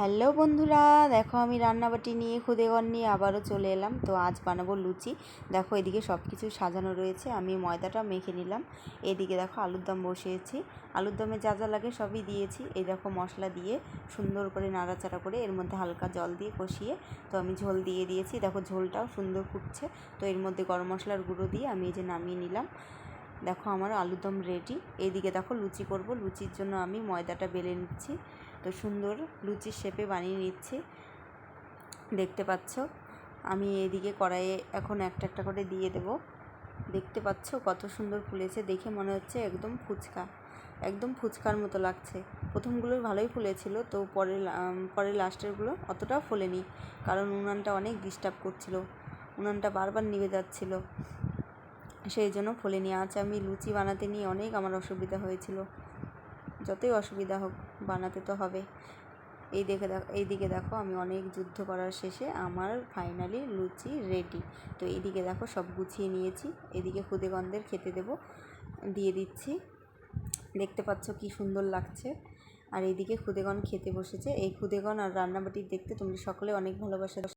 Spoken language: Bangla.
হ্যালো বন্ধুরা, দেখো আমি রান্নাবাটি নিয়ে খুদেগর নিয়ে আবারও চলে এলাম। তো আজ বানাবো লুচি। দেখো এদিকে সব কিছু সাজানো রয়েছে, আমি ময়দাটা মেখে নিলাম। এদিকে দেখো আলুর দম বসিয়েছি, আলুর দমে যা যা লাগে সবই দিয়েছি। এই দেখো মশলা দিয়ে সুন্দর করে নাড়াচাড়া করে এর মধ্যে হালকা জল দিয়ে কষিয়ে তো আমি ঝোল দিয়ে দিয়েছি। দেখো ঝোলটাও সুন্দর ফুটছে। তো এর মধ্যে গরম মশলার গুঁড়ো দিয়ে আমি এই যে নামিয়ে নিলাম। দেখো আমার আলুর দম রেডি। এইদিকে দেখো লুচি করব, লুচির জন্য আমি ময়দাটা বেলে নিচ্ছি। তো সুন্দর লুচির শেপে বানিয়ে নিচ্ছি, দেখতে পাচ্ছ। আমি এইদিকে কড়াইয়ে এখন একটা একটা করে দিয়ে দেব। দেখতে পাচ্ছ কত সুন্দর ফুলেছে, দেখে মনে হচ্ছে একদম ফুচকা, একদম ফুচকার মতো লাগছে। প্রথমগুলো ভালোই ফুলেছিল, তো পরে লাস্টেরগুলো অতটাও ফোলেনি, কারণ উনানটা অনেক ডিস্টার্ব করছিল, উনানটা বারবার নিভে যাচ্ছিল, সেই জন্য ফোলেনি। আজ আমি লুচি বানাতে নিয়ে অনেক আমার অসুবিধা হয়েছিল। যতই অসুবিধা হোক বানাতে তো হবে। এইদিকে দেখো আমি অনেক যুদ্ধ করার শেষে আমার ফাইনালি লুচি রেডি। তো এইদিকে দেখো সব গুছিয়ে নিয়েছি, এদিকে খুদেগণদের খেতে দিয়ে দিচ্ছি। দেখতে পাচ্ছ কি সুন্দর লাগছে। আর এইদিকে খুদেগণ খেতে বসেছে। এই খুদেগণ আর রান্নাবাটির দেখতে তোমরা সকলে অনেক ভালোবাসা।